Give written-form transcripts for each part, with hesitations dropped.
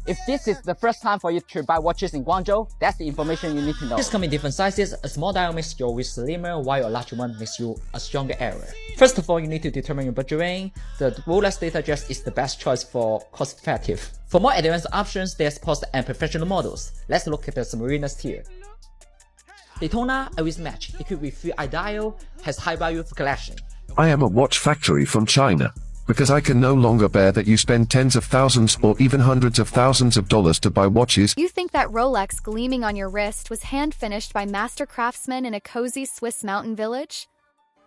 If this is the first time for you to buy watches in Guangzhou, that's the information you need to know. Watches come in different sizes. A small dial makes your wrist slimmer, while a larger one makes you a stronger arrow. First of all, you need to determine your budget range. The Rolex Datejust is the best choice for cost-effective. For more advanced options, there's sports and professional models. Let's look at the submariners here. Daytona Always Match, equipped with free eye dial, has high value for collection. I am a watch factory from China, because I can no longer bear that you spend tens of thousands or even hundreds of thousands of dollars to buy watches. You think that Rolex gleaming on your wrist was hand-finished by master craftsmen in a cozy Swiss mountain village?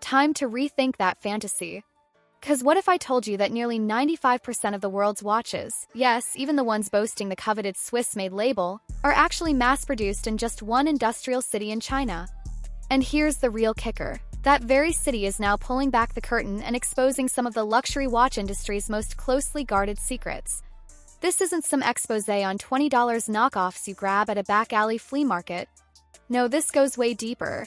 Time to rethink that fantasy. 'Cause what if I told you that nearly 95% of the world's watches, yes, even the ones boasting the coveted Swiss-made label, are actually mass-produced in just one industrial city in China? And here's the real kicker. That very city is now pulling back the curtain and exposing some of the luxury watch industry's most closely guarded secrets. This isn't some exposé on $20 knockoffs you grab at a back alley flea market. No, this goes way deeper.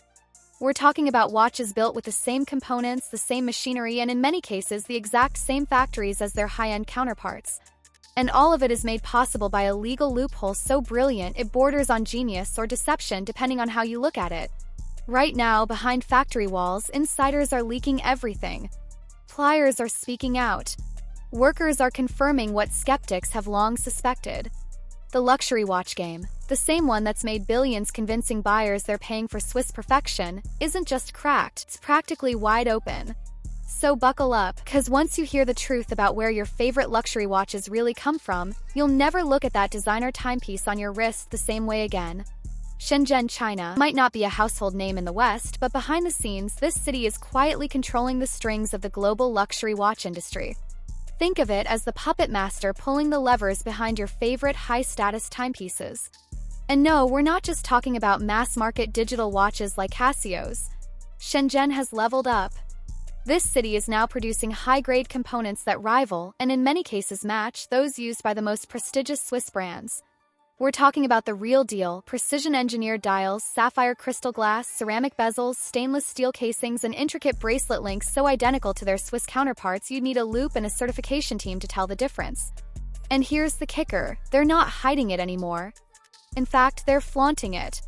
We're talking about watches built with the same components, the same machinery, and in many cases the exact same factories as their high-end counterparts. And all of it is made possible by a legal loophole so brilliant it borders on genius or deception depending on how you look at it. Right now, behind factory walls, insiders are leaking everything. Pliers are speaking out. Workers are confirming what skeptics have long suspected. The luxury watch game, the same one that's made billions convincing buyers they're paying for Swiss perfection, isn't just cracked, it's practically wide open. So buckle up, 'cause once you hear the truth about where your favorite luxury watches really come from, you'll never look at that designer timepiece on your wrist the same way again. Shenzhen, China, might not be a household name in the West, but behind the scenes, this city is quietly controlling the strings of the global luxury watch industry. Think of it as the puppet master pulling the levers behind your favorite high-status timepieces. And no, we're not just talking about mass-market digital watches like Casio's. Shenzhen has leveled up. This city is now producing high-grade components that rival, and in many cases match, those used by the most prestigious Swiss brands. We're talking about the real deal, precision-engineered dials, sapphire crystal glass, ceramic bezels, stainless steel casings, and intricate bracelet links so identical to their Swiss counterparts you'd need a loupe and a certification team to tell the difference. And here's the kicker, they're not hiding it anymore. In fact, they're flaunting it.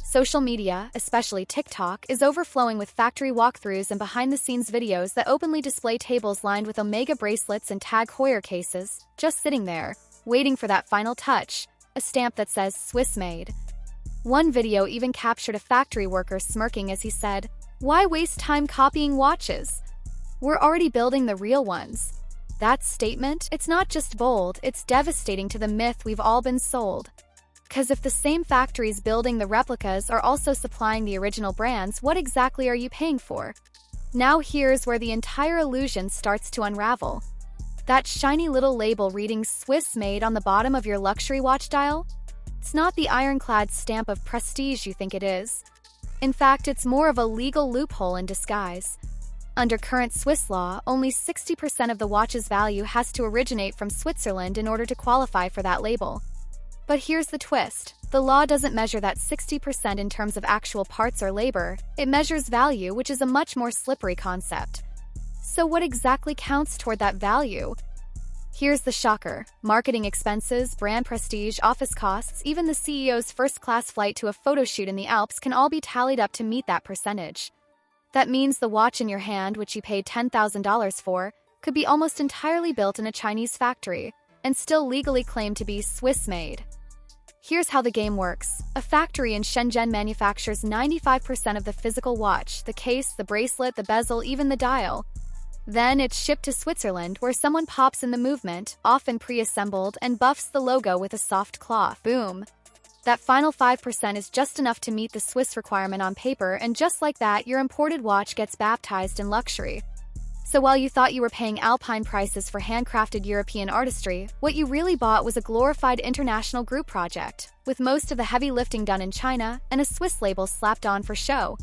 Social media, especially TikTok, is overflowing with factory walkthroughs and behind-the-scenes videos that openly display tables lined with Omega bracelets and Tag Heuer cases, just sitting there, waiting for that final touch. A stamp that says Swiss-made. One video even captured a factory worker smirking as he said, "Why waste time copying watches? We're already building the real ones." That statement, it's not just bold, it's devastating to the myth we've all been sold. 'Cause if the same factories building the replicas are also supplying the original brands, what exactly are you paying for? Now here's where the entire illusion starts to unravel. That shiny little label reading Swiss-made on the bottom of your luxury watch dial? It's not the ironclad stamp of prestige you think it is. In fact, it's more of a legal loophole in disguise. Under current Swiss law, only 60% of the watch's value has to originate from Switzerland in order to qualify for that label. But here's the twist. The law doesn't measure that 60% in terms of actual parts or labor. It measures value, which is a much more slippery concept. So what exactly counts toward that value? Here's the shocker. Marketing expenses, brand prestige, office costs, even the CEO's first-class flight to a photo shoot in the Alps can all be tallied up to meet that percentage. That means the watch in your hand, which you paid $10,000 for, could be almost entirely built in a Chinese factory, and still legally claimed to be Swiss-made. Here's how the game works. A factory in Shenzhen manufactures 95% of the physical watch, the case, the bracelet, the bezel, even the dial. Then it's shipped to Switzerland, where someone pops in the movement, often pre-assembled, and buffs the logo with a soft cloth. Boom. That final 5% is just enough to meet the Swiss requirement on paper, and just like that, your imported watch gets baptized in luxury. So while you thought you were paying Alpine prices for handcrafted European artistry, what you really bought was a glorified international group project, with most of the heavy lifting done in China, and a Swiss label slapped on for show.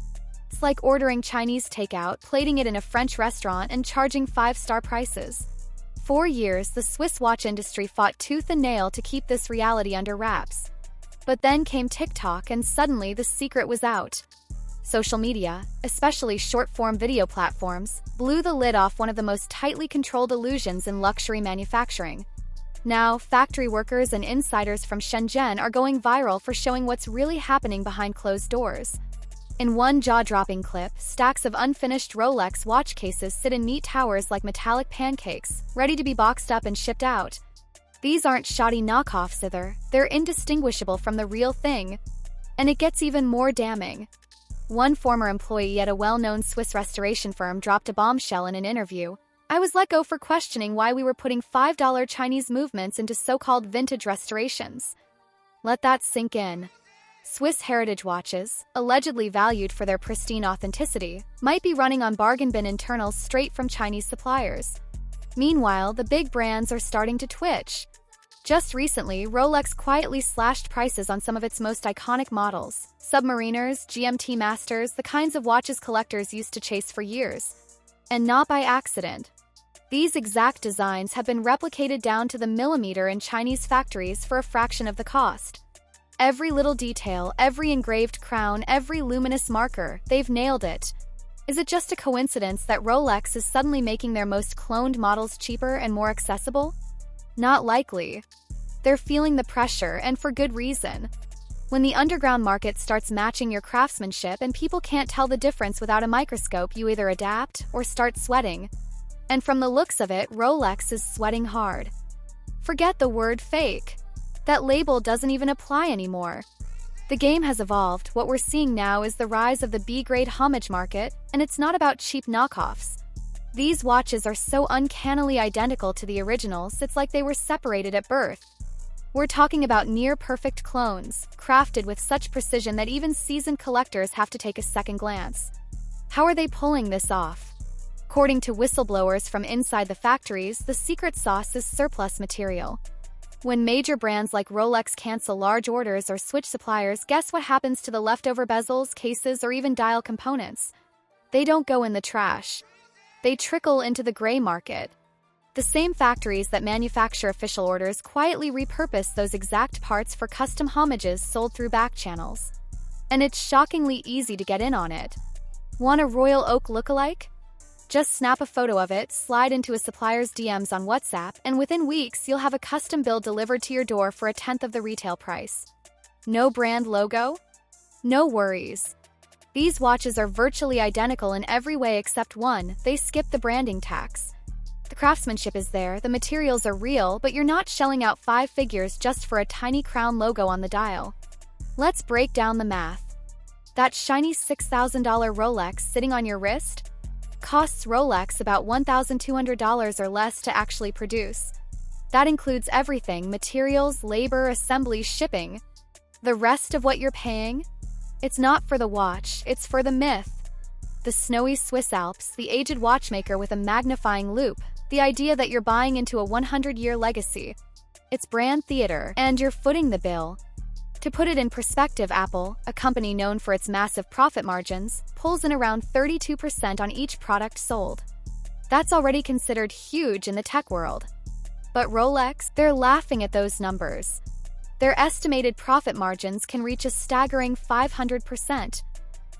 It's like ordering Chinese takeout, plating it in a French restaurant, and charging 5-star prices. For years, the Swiss watch industry fought tooth and nail to keep this reality under wraps. But then came TikTok, and suddenly the secret was out. Social media, especially short-form video platforms, blew the lid off one of the most tightly controlled illusions in luxury manufacturing. Now, factory workers and insiders from Shenzhen are going viral for showing what's really happening behind closed doors. In one jaw-dropping clip, stacks of unfinished Rolex watch cases sit in neat towers like metallic pancakes, ready to be boxed up and shipped out. These aren't shoddy knockoffs either, they're indistinguishable from the real thing. And it gets even more damning. One former employee at a well-known Swiss restoration firm dropped a bombshell in an interview. "I was let go for questioning why we were putting $5 Chinese movements into so-called vintage restorations." Let that sink in. Swiss heritage watches, allegedly valued for their pristine authenticity, might be running on bargain bin internals straight from Chinese suppliers. Meanwhile, the big brands are starting to twitch. Just recently, Rolex quietly slashed prices on some of its most iconic models. Submariners, GMT Masters, the kinds of watches collectors used to chase for years. And not by accident. These exact designs have been replicated down to the millimeter in Chinese factories for a fraction of the cost. Every little detail, every engraved crown, every luminous marker, they've nailed it. Is it just a coincidence that Rolex is suddenly making their most cloned models cheaper and more accessible? Not likely. They're feeling the pressure, and for good reason. When the underground market starts matching your craftsmanship and people can't tell the difference without a microscope, you either adapt or start sweating. And from the looks of it, Rolex is sweating hard. Forget the word fake. That label doesn't even apply anymore. The game has evolved. What we're seeing now is the rise of the B-grade homage market, and it's not about cheap knockoffs. These watches are so uncannily identical to the originals, it's like they were separated at birth. We're talking about near-perfect clones, crafted with such precision that even seasoned collectors have to take a second glance. How are they pulling this off? According to whistleblowers from inside the factories, the secret sauce is surplus material. When major brands like Rolex cancel large orders or switch suppliers, guess what happens to the leftover bezels, cases, or even dial components? They don't go in the trash. They trickle into the gray market. The same factories that manufacture official orders quietly repurpose those exact parts for custom homages sold through back channels. And it's shockingly easy to get in on it. Want a Royal Oak lookalike? Just snap a photo of it, slide into a supplier's DMs on WhatsApp, and within weeks you'll have a custom build delivered to your door for 1/10 of the retail price. No brand logo? No worries. These watches are virtually identical in every way except one: they skip the branding tax. The craftsmanship is there, the materials are real, but you're not shelling out 5 figures just for a tiny crown logo on the dial. Let's break down the math. That shiny $6,000 Rolex sitting on your wrist costs Rolex about $1,200 or less to actually produce. That includes everything: materials, labor, assembly, shipping. The rest of what you're paying? It's not for the watch, it's for the myth. The snowy Swiss Alps, the aged watchmaker with a magnifying loupe, the idea that you're buying into a 100-year legacy. It's brand theater, and you're footing the bill. To put it in perspective, Apple, a company known for its massive profit margins, pulls in around 32% on each product sold. That's already considered huge in the tech world. But Rolex, they're laughing at those numbers. Their estimated profit margins can reach a staggering 500%.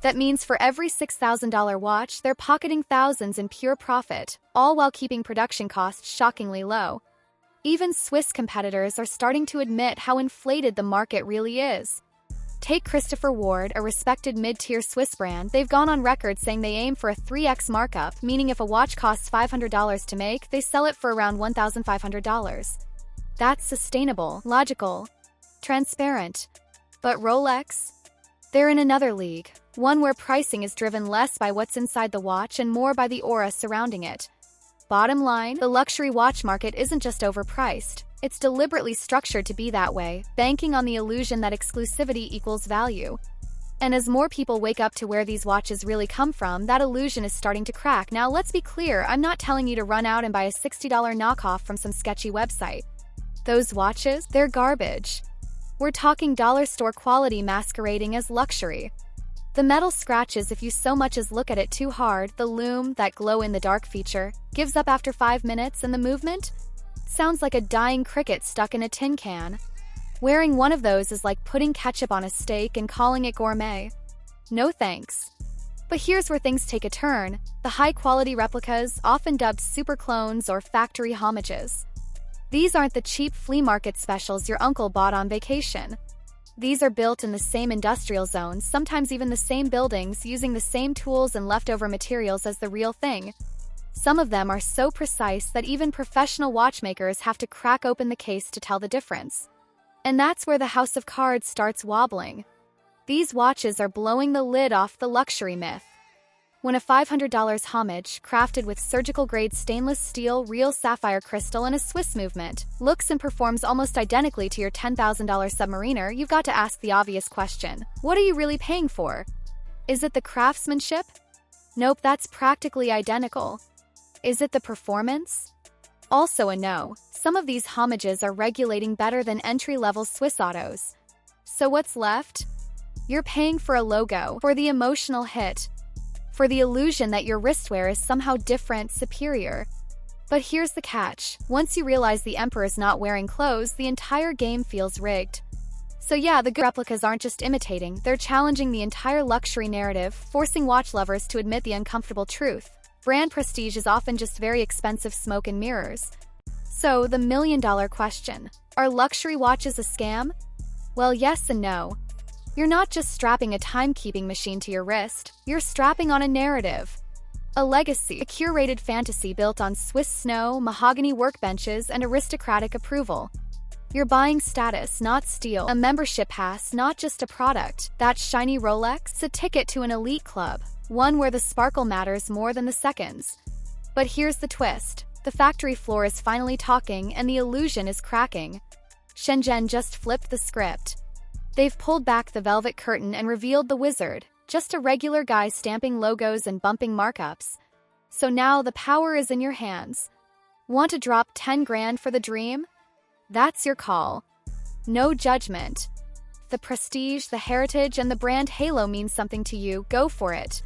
That means for every $6,000 watch, they're pocketing thousands in pure profit, all while keeping production costs shockingly low. Even Swiss competitors are starting to admit how inflated the market really is. Take Christopher Ward, a respected mid-tier Swiss brand. They've gone on record saying they aim for a 3x markup, meaning if a watch costs $500 to make, they sell it for around $1,500. That's sustainable, logical, transparent. But Rolex? They're in another league, one where pricing is driven less by what's inside the watch and more by the aura surrounding it. Bottom line, the luxury watch market isn't just overpriced. It's deliberately structured to be that way, banking on the illusion that exclusivity equals value. And as more people wake up to where these watches really come from, that illusion is starting to crack. Now, let's be clear, I'm not telling you to run out and buy a $60 knockoff from some sketchy website. Those watches, they're garbage. We're talking dollar store quality masquerading as luxury. The metal scratches if you so much as look at it too hard, the lume, that glow-in-the-dark feature, gives up after 5 minutes, and the movement? Sounds like a dying cricket stuck in a tin can. Wearing one of those is like putting ketchup on a steak and calling it gourmet. No thanks. But here's where things take a turn: the high-quality replicas, often dubbed super clones or factory homages. These aren't the cheap flea market specials your uncle bought on vacation. These are built in the same industrial zones, sometimes even the same buildings, using the same tools and leftover materials as the real thing. Some of them are so precise that even professional watchmakers have to crack open the case to tell the difference. And that's where the house of cards starts wobbling. These watches are blowing the lid off the luxury myth. When a $500 homage, crafted with surgical-grade stainless steel, real sapphire crystal, and a Swiss movement, looks and performs almost identically to your $10,000 Submariner, you've got to ask the obvious question. What are you really paying for? Is it the craftsmanship? Nope, that's practically identical. Is it the performance? Also a no. Some of these homages are regulating better than entry-level Swiss autos. So what's left? You're paying for a logo, for the emotional hit, for the illusion that your wristwear is somehow different, superior. But here's the catch. Once you realize the emperor's not wearing clothes, the entire game feels rigged. So yeah, the good replicas aren't just imitating, they're challenging the entire luxury narrative, forcing watch lovers to admit the uncomfortable truth. Brand prestige is often just very expensive smoke and mirrors. So, the million-dollar question. Are luxury watches a scam? Well, yes and no. You're not just strapping a timekeeping machine to your wrist, you're strapping on a narrative. A legacy, a curated fantasy built on Swiss snow, mahogany workbenches, and aristocratic approval. You're buying status, not steel, a membership pass, not just a product. That shiny Rolex, a ticket to an elite club, one where the sparkle matters more than the seconds. But here's the twist. The factory floor is finally talking, and the illusion is cracking. Shenzhen just flipped the script. They've pulled back the velvet curtain and revealed the wizard, just a regular guy stamping logos and bumping markups. So now the power is in your hands. Want to drop 10 grand for the dream? That's your call. No judgment. The prestige, the heritage, and the brand halo means something to you, go for it.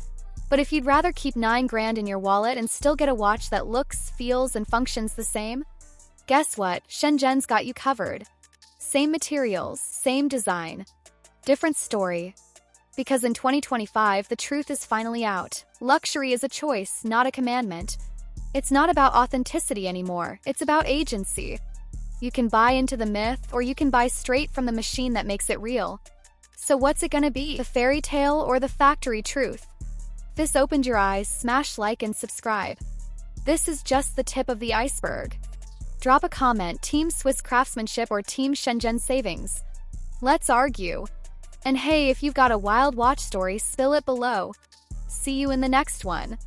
But if you'd rather keep 9 grand in your wallet and still get a watch that looks, feels, and functions the same, guess what? Shenzhen's got you covered. Same materials, same design. Different story. Because in 2025, the truth is finally out. Luxury is a choice, not a commandment. It's not about authenticity anymore, it's about agency. You can buy into the myth, or you can buy straight from the machine that makes it real. So what's it gonna be? The fairy tale or the factory truth? If this opened your eyes, smash like and subscribe. This is just the tip of the iceberg. Drop a comment, Team Swiss Craftsmanship or Team Shenzhen Savings. Let's argue. And hey, if you've got a wild watch story, spill it below. See you in the next one.